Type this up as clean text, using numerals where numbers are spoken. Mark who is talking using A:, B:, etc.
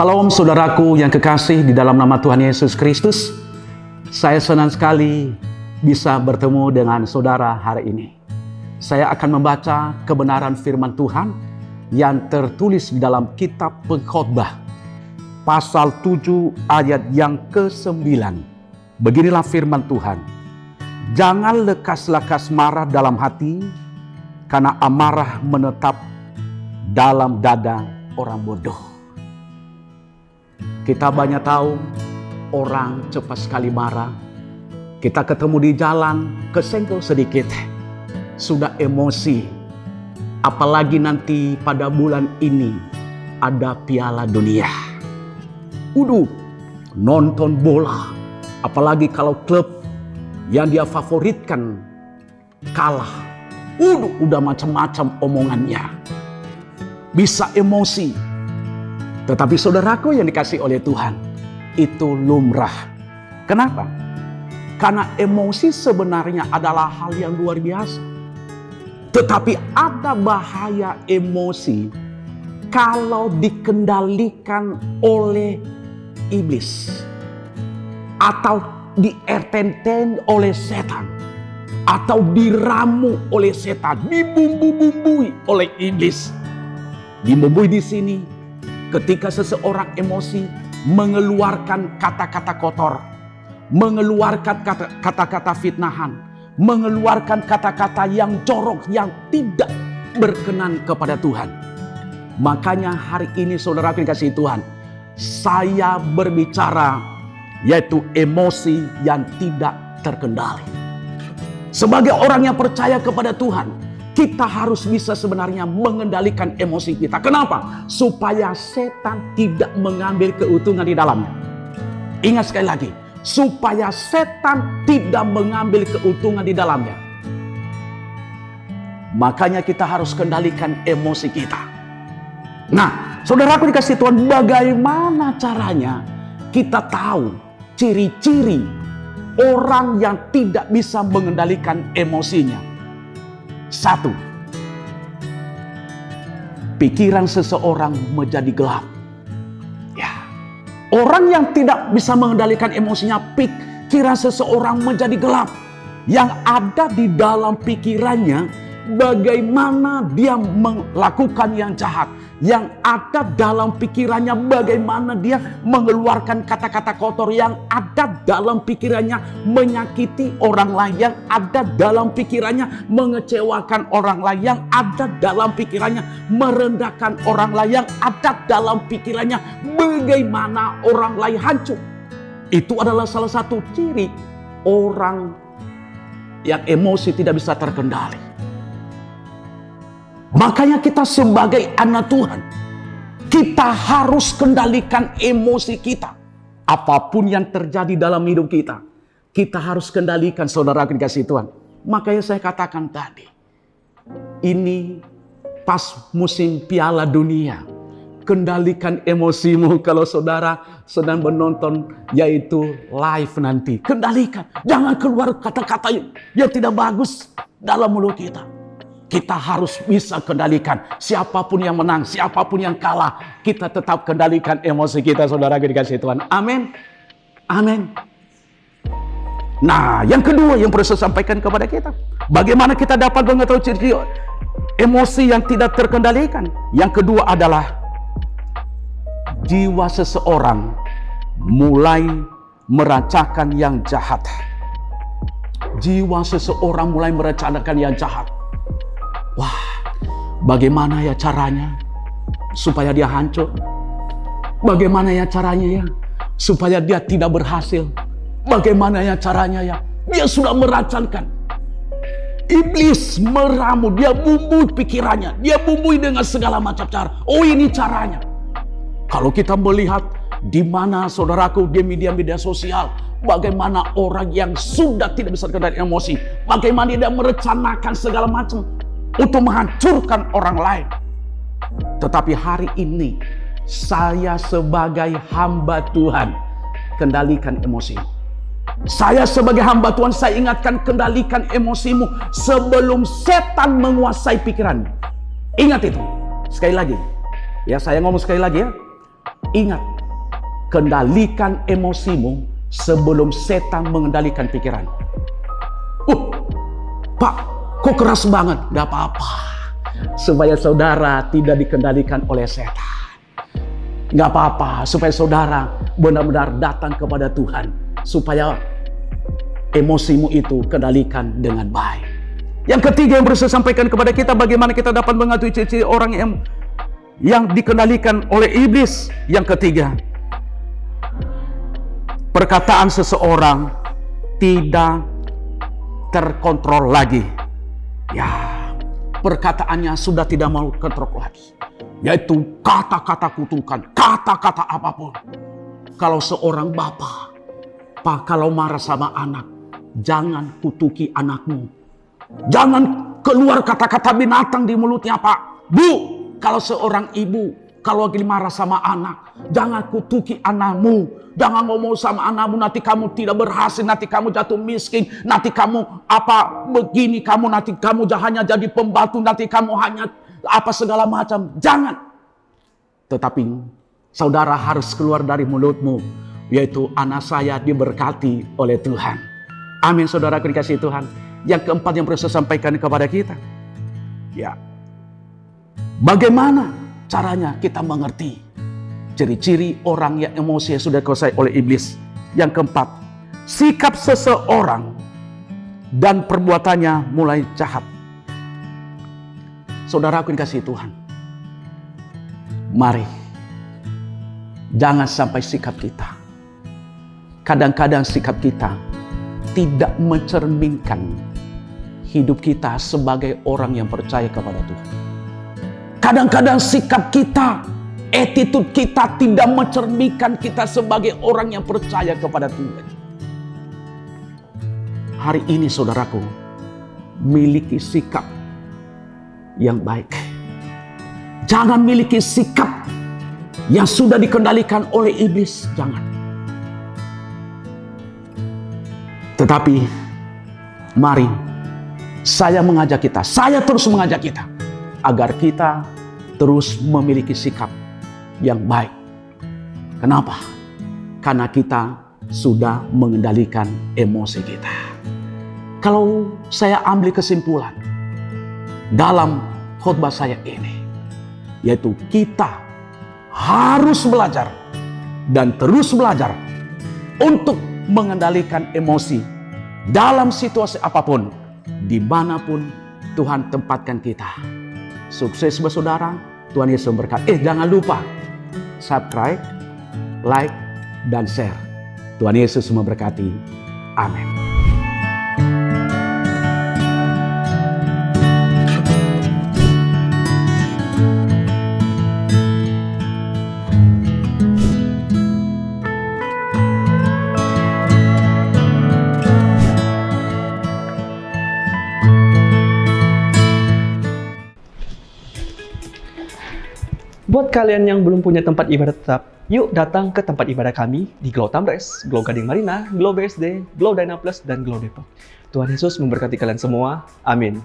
A: Salam saudaraku yang kekasih di dalam nama Tuhan Yesus Kristus. Saya senang sekali bisa bertemu dengan saudara hari ini. Saya akan membaca kebenaran firman Tuhan yang tertulis di dalam kitab Pengkhotbah pasal 7 ayat yang ke-9. Beginilah firman Tuhan. Jangan lekas-lekas marah dalam hati, karena amarah menetap dalam dada orang bodoh. Kita banyak tahu orang cepat sekali marah. Kita ketemu di jalan, kesenggol sedikit, sudah emosi. Apalagi nanti pada bulan ini ada Piala Dunia. Nonton bola. Apalagi kalau klub yang dia favoritkan kalah. Udah macam-macam omongannya. Bisa emosi. Tetapi saudaraku yang dikasih oleh Tuhan, itu lumrah. Kenapa? Karena emosi sebenarnya adalah hal yang luar biasa. Tetapi ada bahaya emosi kalau dikendalikan oleh iblis. Atau dierten oleh setan. Atau diramu oleh setan. Dibumbu-bumbui oleh iblis. Dibumbui di sini. Ketika seseorang emosi mengeluarkan kata-kata kotor, mengeluarkan kata-kata fitnahan, mengeluarkan kata-kata yang jorok, yang tidak berkenan kepada Tuhan. Makanya hari ini saudara dikasih Tuhan, saya berbicara yaitu emosi yang tidak terkendali. Sebagai orang yang percaya kepada Tuhan, kita harus bisa sebenarnya mengendalikan emosi kita. Kenapa? Supaya setan tidak mengambil keuntungan di dalamnya. Ingat sekali lagi, supaya setan tidak mengambil keuntungan di dalamnya. Makanya kita harus kendalikan emosi kita. Nah, saudaraku dikasih Tuhan, bagaimana caranya kita tahu ciri-ciri orang yang tidak bisa mengendalikan emosinya? 1. Pikiran seseorang menjadi gelap. Ya. Orang yang tidak bisa mengendalikan emosinya, pikiran seseorang menjadi gelap. Yang ada di dalam pikirannya, bagaimana dia melakukan yang jahat. Yang ada dalam pikirannya, bagaimana dia mengeluarkan kata-kata kotor. Yang ada dalam pikirannya, menyakiti orang lain. Yang ada dalam pikirannya, mengecewakan orang lain. Yang ada dalam pikirannya, merendahkan orang lain. Yang ada dalam pikirannya, bagaimana orang lain hancur. Itu adalah salah satu ciri orang yang emosi tidak bisa terkendali. Makanya kita sebagai anak Tuhan, kita harus kendalikan emosi kita. Apapun yang terjadi dalam hidup kita, kita harus kendalikan, saudara dikasih Tuhan. Makanya saya katakan tadi, ini pas musim Piala Dunia. Kendalikan emosimu kalau saudara sedang menonton yaitu live nanti. Kendalikan, jangan keluar kata-kata yang tidak bagus dalam mulut kita. Kita harus bisa kendalikan. Siapapun yang menang, siapapun yang kalah, kita tetap kendalikan emosi kita, saudara dikasih Tuhan. Amin. Amin. Nah, yang kedua yang perlu saya sampaikan kepada kita, bagaimana kita dapat mengetahui ciri emosi yang tidak terkendalikan. Yang kedua adalah jiwa seseorang mulai merancangkan yang jahat. Jiwa seseorang mulai merencanakan yang jahat. Wah, bagaimana ya caranya supaya dia hancur? Bagaimana ya caranya ya supaya dia tidak berhasil? Bagaimana ya caranya ya? Dia sudah merancangkan. Iblis meramu, dia bumbui pikirannya, dia bumbui dengan segala macam cara. Oh, ini caranya. Kalau kita melihat di mana saudaraku di media-media sosial, bagaimana orang yang sudah tidak bisa terkendali emosi, bagaimana dia merencanakan segala macam untuk menghancurkan orang lain. Tetapi hari ini saya sebagai hamba Tuhan, kendalikan emosimu. Saya sebagai hamba Tuhan, saya ingatkan, kendalikan emosimu sebelum setan menguasai pikiranmu. Ingat itu. Sekali lagi. Ya, saya ngomong sekali lagi ya. Ingat, kendalikan emosimu sebelum setan mengendalikan pikiran. Pak, kok keras banget? Gak apa-apa. Supaya saudara tidak dikendalikan oleh setan. Gak apa-apa, supaya saudara benar-benar datang kepada Tuhan. Supaya emosimu itu kendalikan dengan baik. Yang ketiga yang harus saya sampaikan kepada kita, bagaimana kita dapat mengetahui ciri-ciri orang yang dikendalikan oleh iblis. Yang ketiga, perkataan seseorang tidak terkontrol lagi. Ya, perkataannya sudah tidak mau kontrol lagi. Yaitu kata-kata kutukan, kata-kata apapun. Kalau seorang bapak, Pak, kalau marah sama anak, jangan kutuki anakmu. Jangan keluar kata-kata binatang di mulutnya, Pak. Bu, kalau seorang ibu, kalau lagi marah sama anak, jangan kutuki anakmu. Jangan ngomong sama anakmu, nanti kamu tidak berhasil, nanti kamu jatuh miskin, nanti kamu begini, nanti kamu hanya jadi pembantu, nanti kamu hanya segala macam. Jangan. Tetapi saudara harus keluar dari mulutmu, yaitu anak saya diberkati oleh Tuhan. Amin, saudara dikasihi Tuhan. Yang keempat yang perlu saya sampaikan kepada kita, ya, bagaimana caranya kita mengerti ciri-ciri orang yang emosi yang sudah dikuasai oleh iblis. Yang keempat, sikap seseorang dan perbuatannya mulai jahat. Saudaraku dikasihi Tuhan, mari jangan sampai sikap kita, kadang-kadang sikap kita tidak mencerminkan hidup kita sebagai orang yang percaya kepada Tuhan. Kadang-kadang sikap kita, attitude kita tidak mencerminkan kita sebagai orang yang percaya kepada Tuhan. Hari ini saudaraku, miliki sikap yang baik. Jangan miliki sikap yang sudah dikendalikan oleh iblis. Jangan. Tetapi mari saya terus mengajak kita agar kita terus memiliki sikap yang baik. Kenapa? Karena kita sudah mengendalikan emosi kita. Kalau saya ambil kesimpulan dalam khotbah saya ini, yaitu kita harus belajar dan terus belajar untuk mengendalikan emosi dalam situasi apapun, dimanapun Tuhan tempatkan kita. Sukses saudara, Tuhan Yesus memberkati. Jangan lupa subscribe, like, dan share. Tuhan Yesus memberkati. Amin.
B: Buat kalian yang belum punya tempat ibadah tetap, yuk datang ke tempat ibadah kami di Glow Tamres, Glow Gading Marina, Glow BSD, Glow Dyna Plus, dan Glow Depok. Tuhan Yesus memberkati kalian semua. Amin.